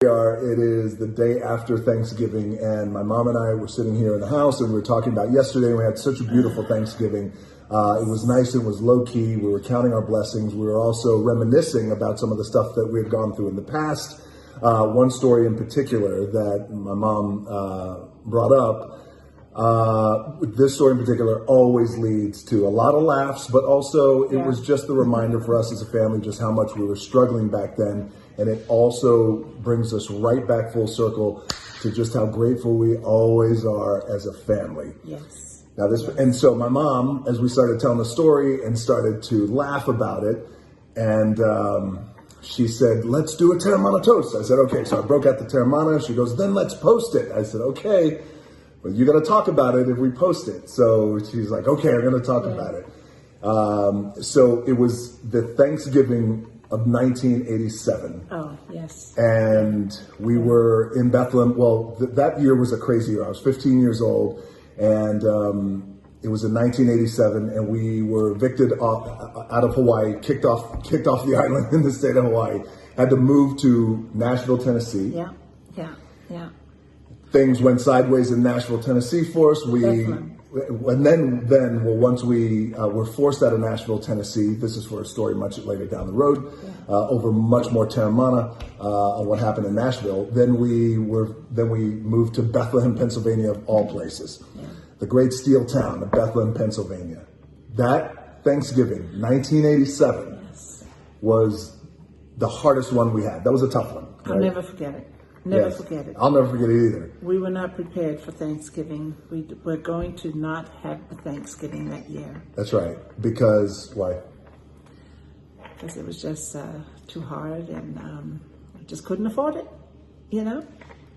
It is the day after Thanksgiving, and my mom and I were sitting here in the house, and we were talking about yesterday. We had such a beautiful Thanksgiving. It was nice. It was low key. We were counting our blessings. We were also reminiscing about some of the stuff that we had gone through in the past. One story in particular that my mom brought up. This story in particular always leads to a lot of laughs, but also it was just the reminder for us as a family just how much we were struggling back then. And it also brings us right back full circle to just how grateful we always are as a family. Yes. Now and so my mom, as we started telling the story and started to laugh about it, and she said, "Let's do a Terramana toast." I said, "Okay." So I broke out the Terramana. She goes, "Then let's post it." I said, "Okay, but you got to talk about it if we post it." So she's like, "Okay, I'm going to talk about it." So it was the Thanksgiving of 1987. Oh, yes. And we were in Bethlehem. Well, that year was a crazy year. I was 15 years old, and it was in 1987, and we were evicted out of Hawaii, kicked off the island in the state of Hawaii. Had to move to Nashville, Tennessee. Yeah. Things went sideways in Nashville, Tennessee for us. And then, once we were forced out of Nashville, Tennessee, this is for a story much later down the road, over much more Terramana on what happened in Nashville. Then we moved to Bethlehem, Pennsylvania, of all places, the great steel town of Bethlehem, Pennsylvania. That Thanksgiving, 1987, was the hardest one we had. That was a tough one. Right? I'll never forget it. Never forget it. I'll never forget it either. We were not prepared for Thanksgiving. We're going to not have a Thanksgiving that year. That's right. Because, why? Because it was just too hard, and we just couldn't afford it, you know?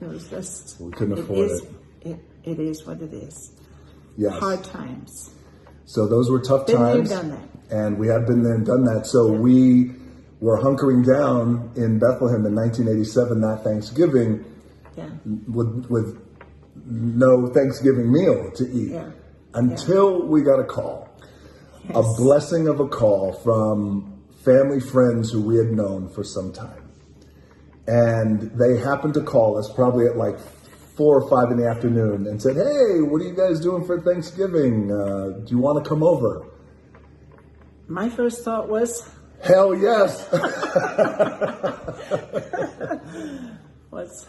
It was just... We couldn't afford it. It is what it is. Yes. Hard times. So those were tough times. Been there, done that. And we had been there and done that. So we were hunkering down in Bethlehem in 1987, that Thanksgiving, with no Thanksgiving meal to eat, until we got a call, a blessing of a call from family friends who we had known for some time. And they happened to call us probably at like 4 or 5 in the afternoon and said, "Hey, what are you guys doing for Thanksgiving? Do you want to come over?" My first thought was, hell yes. was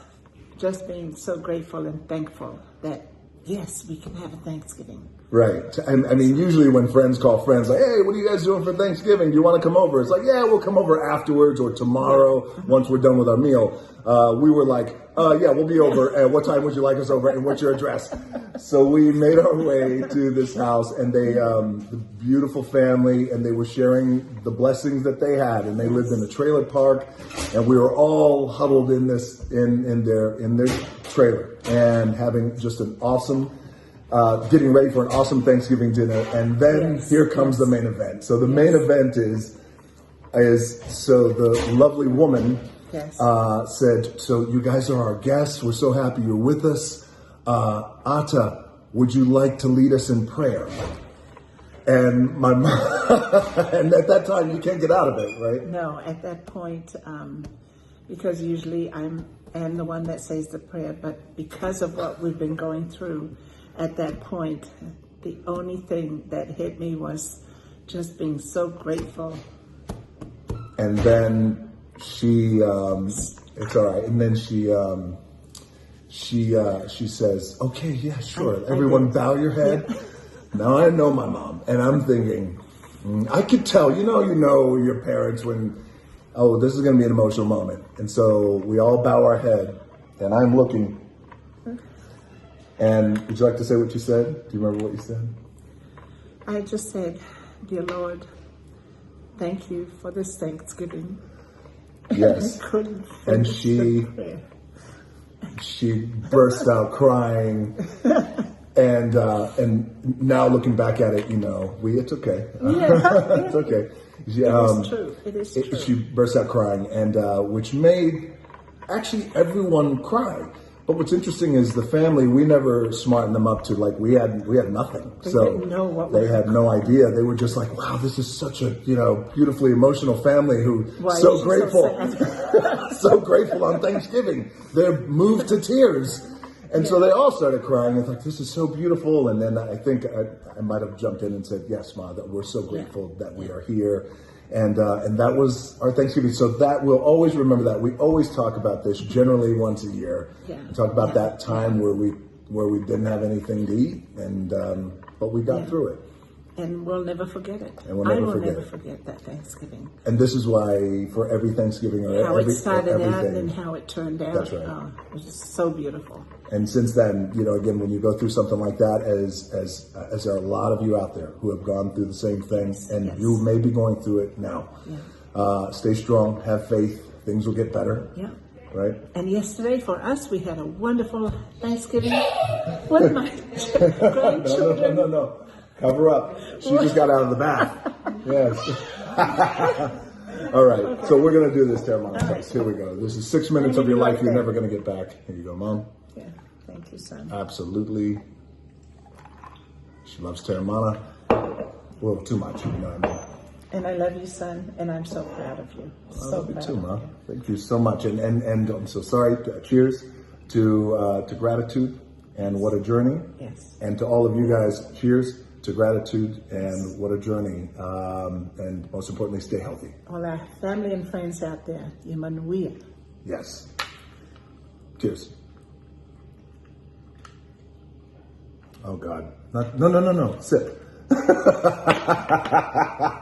just being so grateful and thankful that, yes, we can have a Thanksgiving. Right. I mean, usually when friends call friends, like, "Hey, what are you guys doing for Thanksgiving? Do you want to come over?" It's like, "Yeah, we'll come over afterwards or tomorrow once we're done with our meal." We were like, "Yeah, we'll be over. And what time would you like us over? And what's your address?" So we made our way to this house, and the beautiful family, and they were sharing the blessings that they had, and they lived in a trailer park, and we were all huddled in their trailer and having just an awesome, getting ready for an awesome Thanksgiving dinner. And then here comes the main event. So the main event is so the lovely woman said, "So you guys are our guests. We're so happy you're with us. Ata, would you like to lead us in prayer?" And my mom, and at that time you can't get out of it, right? No, at that point, because usually I am the one that says the prayer, but because of what we've been going through at that point, the only thing that hit me was just being so grateful. And then she, it's all right. And then she says, "Okay, yeah, sure. Everyone bow your head." Now I know my mom, and I'm thinking, I could tell, you know your parents when, oh, this is going to be an emotional moment. And so we all bow our head, and I'm looking. And would you like to say what you said? Do you remember what you said? I just said, "Dear Lord, thank you for this Thanksgiving." Yes. And she burst out crying. And now looking back at it, it's okay. It's okay. It is true. She burst out crying, and which made actually everyone cry. But what's interesting is the family, we never smartened them up to like, we had nothing. They So didn't know what they was had no idea. They were just like, wow, this is such a, beautifully emotional family who Why so is she grateful, so so grateful on Thanksgiving. They're moved to tears. And so they all started crying. It's like, this is so beautiful. And then I think I might have jumped in and said, yes, Ma, that we're so grateful that we are here. And that was our Thanksgiving. So that we'll always remember that. We always talk about this generally once a year. Yeah. We talk about that time where we didn't have anything to eat, and but we got through it. And we'll never forget it. And we'll never I will forget never it. forget that Thanksgiving. And this is why for every Thanksgiving or How every it started out everything, and how it turned out. That's right. Oh, it was just so beautiful. And since then, again, when you go through something like that, as there are a lot of you out there who have gone through the same thing, and Yes. you may be going through it now. Yeah. Stay strong, have faith. Things will get better. Yeah. Right? And yesterday for us, we had a wonderful Thanksgiving. One of my grandchildren. No. Cover up. She just got out of the bath. Yes. All right. So we're going to do this, Terramana. Right. Here we go. This is 6 minutes of your life you're never going to get back. Here you go, Mom. Yeah. Thank you, son. Absolutely. She loves Terramana. Well, too much, you know what I mean? And I love you, son, and I'm so proud of you. I So love you proud too, of Mom. you. Thank you so much. And I'm so sorry. Cheers to gratitude and what a journey. Yes. And to all of you guys, cheers to gratitude and what a journey. And most importantly, stay healthy. All our family and friends out there, Emmanuel. Yes. Cheers. Oh God. No. Sip.